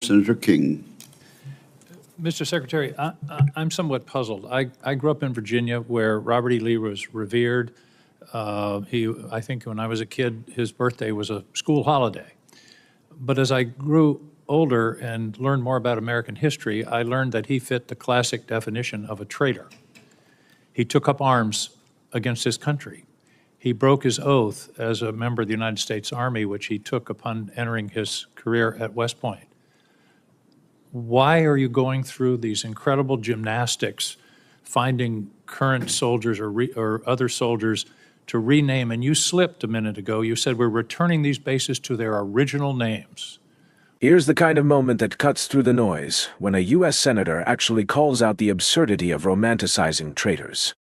Senator King. Mr. Secretary, I'm somewhat puzzled. I grew up in Virginia where Robert E. Lee was revered. I think when I was a kid, his birthday was a school holiday. But as I grew older and learned more about American history, I learned that he fit the classic definition of a traitor. He took up arms against his country. He broke his oath as a member of the United States Army, which he took upon entering his career at West Point. Why are you going through these incredible gymnastics, finding current soldiers or other soldiers to rename? And you slipped a minute ago. You said we're returning these bases to their original names. Here's the kind of moment that cuts through the noise when a U.S. Senator actually calls out the absurdity of romanticizing traitors.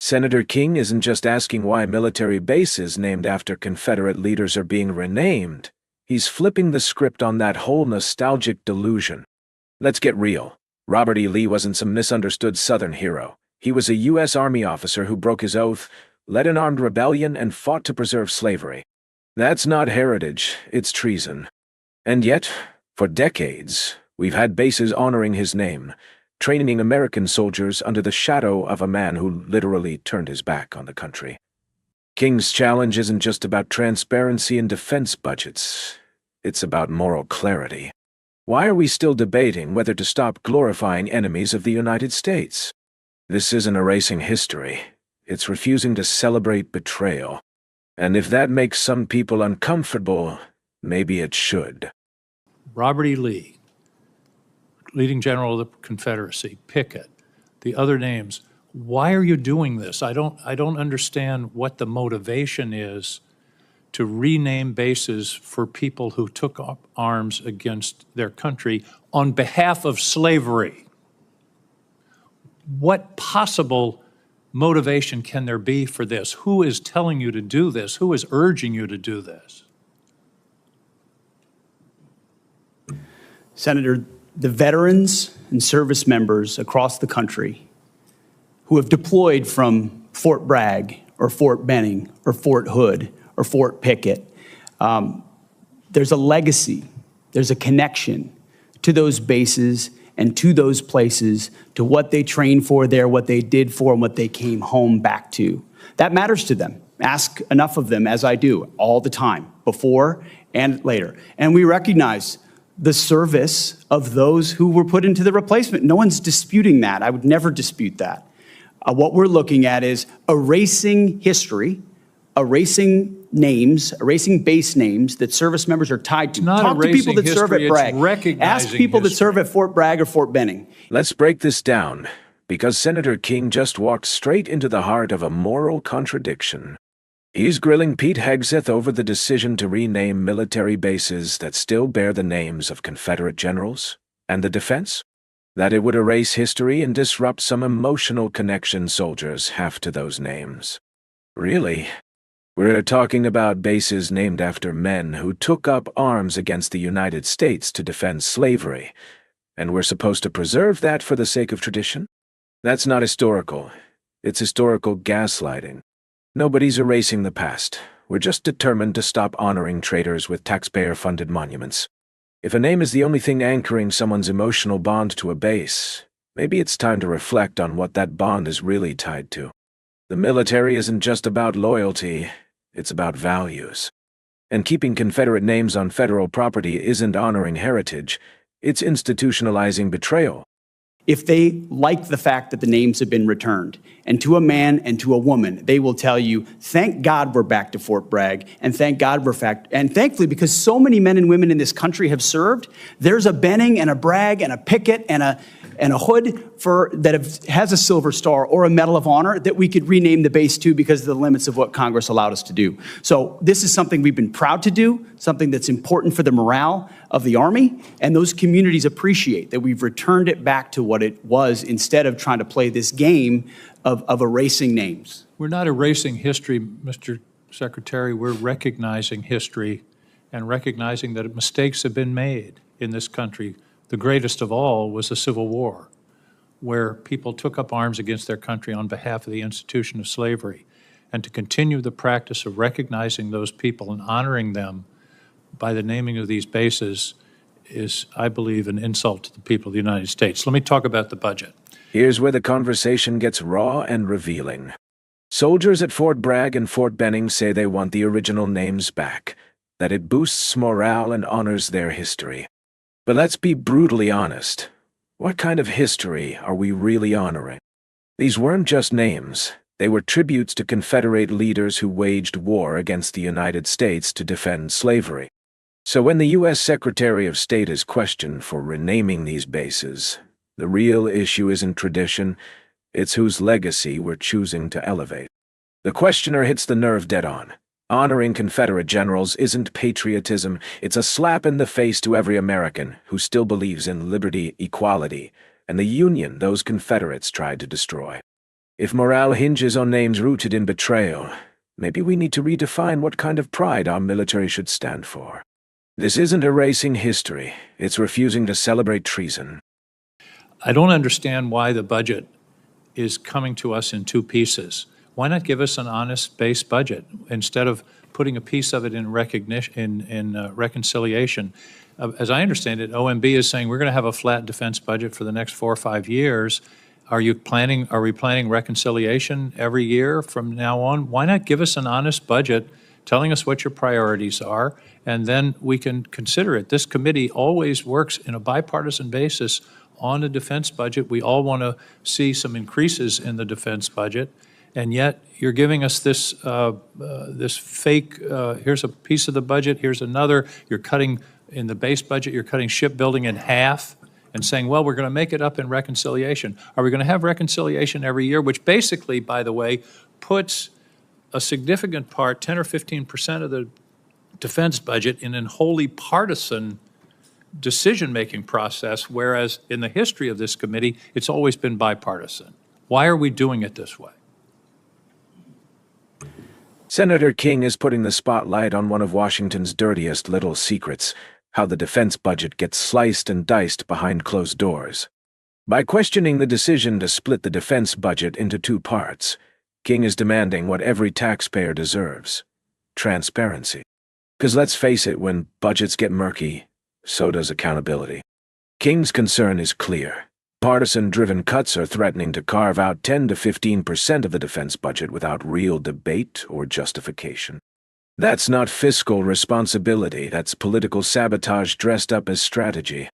Senator King isn't just asking why military bases named after Confederate leaders are being renamed. He's flipping the script on that whole nostalgic delusion. Let's get real. Robert E. Lee wasn't some misunderstood Southern hero. He was a U.S. Army officer who broke his oath, led an armed rebellion, and fought to preserve slavery. That's not heritage, it's treason. And yet, for decades, we've had bases honoring his name, training American soldiers under the shadow of a man who literally turned his back on the country. King's challenge isn't just about transparency in defense budgets. It's about moral clarity. Why are we still debating whether to stop glorifying enemies of the United States? This isn't erasing history. It's refusing to celebrate betrayal. And if that makes some people uncomfortable, maybe it should. Robert E. Lee, leading general of the Confederacy, Pickett, the other names. Why are you doing this? I don't understand what the motivation is to rename bases for people who took up arms against their country on behalf of slavery. What possible motivation can there be for this? Who is telling you to do this? Who is urging you to do this? Senator, the veterans and service members across the country who have deployed from Fort Bragg or Fort Benning or Fort Hood or Fort Pickett, there's a legacy, there's a connection to those bases and to those places, to what they trained for there, what they did for, and what they came home back to. That matters to them. Ask enough of them, as I do, all the time, before and later. And we recognize the service of those who were put into the replacement. No one's disputing that. I would never dispute that. What we're looking at is erasing history, erasing names, erasing base names that service members are tied to. Talk to people that serve at Bragg. Ask people that serve at Fort Bragg or Fort Benning. Let's break this down, because Senator King just walked straight into the heart of a moral contradiction. He's grilling Pete Hegseth over the decision to rename military bases that still bear the names of Confederate generals, and the defense? That it would erase history and disrupt some emotional connection soldiers have to those names. Really? We're talking about bases named after men who took up arms against the United States to defend slavery, and we're supposed to preserve that for the sake of tradition? That's not historical. It's historical gaslighting. Nobody's erasing the past. We're just determined to stop honoring traitors with taxpayer-funded monuments. If a name is the only thing anchoring someone's emotional bond to a base, maybe it's time to reflect on what that bond is really tied to. The military isn't just about loyalty, it's about values. And keeping Confederate names on federal property isn't honoring heritage, it's institutionalizing betrayal. If they like the fact that the names have been returned, and to a man and to a woman, they will tell you, thank God we're back to Fort Bragg, and thank God we're back. And thankfully, because so many men and women in this country have served, there's a Benning and a Bragg and a Pickett and a Hood that has a Silver Star or a Medal of Honor that we could rename the base to because of the limits of what Congress allowed us to do. So this is something we've been proud to do, something that's important for the morale of the Army, and those communities appreciate that we've returned it back to what it was instead of trying to play this game of erasing names. We're not erasing history, Mr. Secretary. We're recognizing history and recognizing that mistakes have been made in this country. The greatest of all was the Civil War, where people took up arms against their country on behalf of the institution of slavery. And to continue the practice of recognizing those people and honoring them by the naming of these bases is, I believe, an insult to the people of the United States. Let me talk about the budget. Here's where the conversation gets raw and revealing. Soldiers at Fort Bragg and Fort Benning say they want the original names back, that it boosts morale and honors their history. But let's be brutally honest. What kind of history are we really honoring? These weren't just names. They were tributes to Confederate leaders who waged war against the United States to defend slavery. So when the U.S. Secretary of State is questioned for renaming these bases, the real issue isn't tradition, it's whose legacy we're choosing to elevate. The questioner hits the nerve dead on. Honoring Confederate generals isn't patriotism, it's a slap in the face to every American who still believes in liberty, equality, and the Union those Confederates tried to destroy. If morale hinges on names rooted in betrayal, maybe we need to redefine what kind of pride our military should stand for. This isn't erasing history, it's refusing to celebrate treason. I don't understand why the budget is coming to us in two pieces. Why not give us an honest base budget instead of putting a piece of it in reconciliation? As I understand it, OMB is saying we're going to have a flat defense budget for the next 4 or 5 years. Are we planning reconciliation every year from now on? Why not give us an honest budget, telling us what your priorities are, and then we can consider it. This committee always works in a bipartisan basis on a defense budget. We all want to see some increases in the defense budget, and yet you're giving us this this fake, here's a piece of the budget, here's another. You're cutting, in the base budget, you're cutting shipbuilding in half and saying, well, we're going to make it up in reconciliation. Are we going to have reconciliation every year, which basically, by the way, puts a significant part, 10 or 15% of the defense budget, in an wholly partisan decision-making process, whereas in the history of this committee, it's always been bipartisan. Why are we doing it this way? Senator King is putting the spotlight on one of Washington's dirtiest little secrets, how the defense budget gets sliced and diced behind closed doors. By questioning the decision to split the defense budget into two parts, King is demanding what every taxpayer deserves: transparency. Because let's face it, when budgets get murky, so does accountability. King's concern is clear. Partisan-driven cuts are threatening to carve out 10 to 15% of the defense budget without real debate or justification. That's not fiscal responsibility, that's political sabotage dressed up as strategy.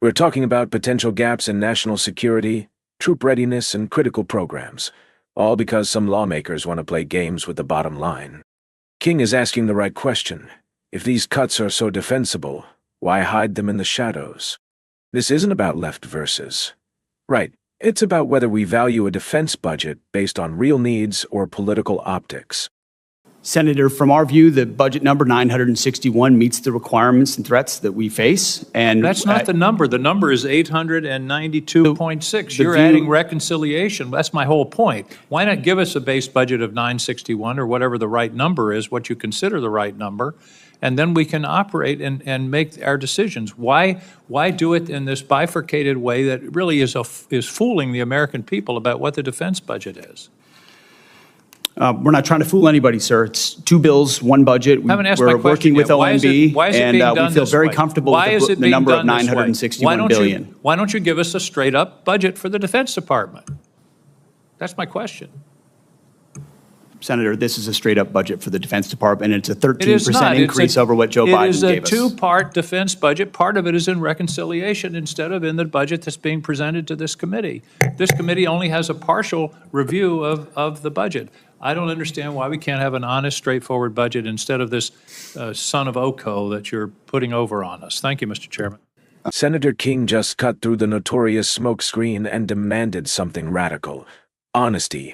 We're talking about potential gaps in national security, troop readiness, and critical programs, all because some lawmakers want to play games with the bottom line. King is asking the right question. If these cuts are so defensible, why hide them in the shadows? This isn't about left versus right. It's about whether we value a defense budget based on real needs or political optics. Senator, from our view, the budget number 961 meets the requirements and threats that we face. And that's not the number. The number is 892.6. You're adding reconciliation. That's my whole point. Why not give us a base budget of 961 or whatever the right number is, what you consider the right number, and then we can operate and make our decisions. Why do it in this bifurcated way that really is fooling the American people about what the defense budget is? We're not trying to fool anybody, sir. It's two bills, one budget. We're working with OMB, and we feel very comfortable with the number of $961 billion. Why don't you give us a straight-up budget for the Defense Department? That's my question. Senator, this is a straight-up budget for the Defense Department, and it's a 13% increase over what Joe Biden gave us. It is a two-part defense budget. Part of it is in reconciliation instead of in the budget that's being presented to this committee. This committee only has a partial review of the budget. I don't understand why we can't have an honest, straightforward budget instead of this son of Oko that you're putting over on us. Thank you, Mr. Chairman. Senator King just cut through the notorious smokescreen and demanded something radical: honesty.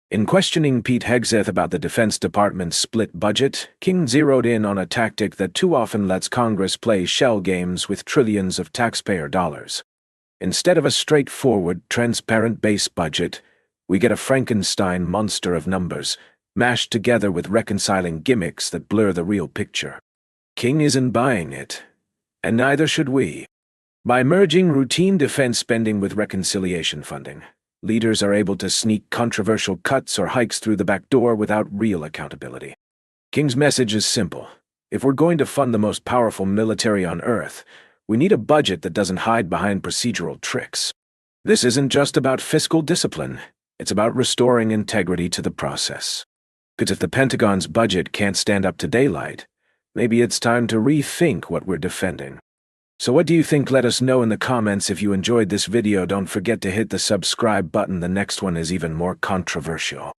In questioning Pete Hegseth about the Defense Department's split budget, King zeroed in on a tactic that too often lets Congress play shell games with trillions of taxpayer dollars. Instead of a straightforward, transparent base budget, we get a Frankenstein monster of numbers, mashed together with reconciling gimmicks that blur the real picture. King isn't buying it, and neither should we. By merging routine defense spending with reconciliation funding, leaders are able to sneak controversial cuts or hikes through the back door without real accountability. King's message is simple. If we're going to fund the most powerful military on earth, We need a budget that doesn't hide behind procedural tricks. This isn't just about fiscal discipline. It's about restoring integrity to the process. Because if the Pentagon's budget can't stand up to daylight, maybe it's time to rethink what we're defending. So what do you think? Let us know in the comments. If you enjoyed this video, don't forget to hit the subscribe button. The next one is even more controversial.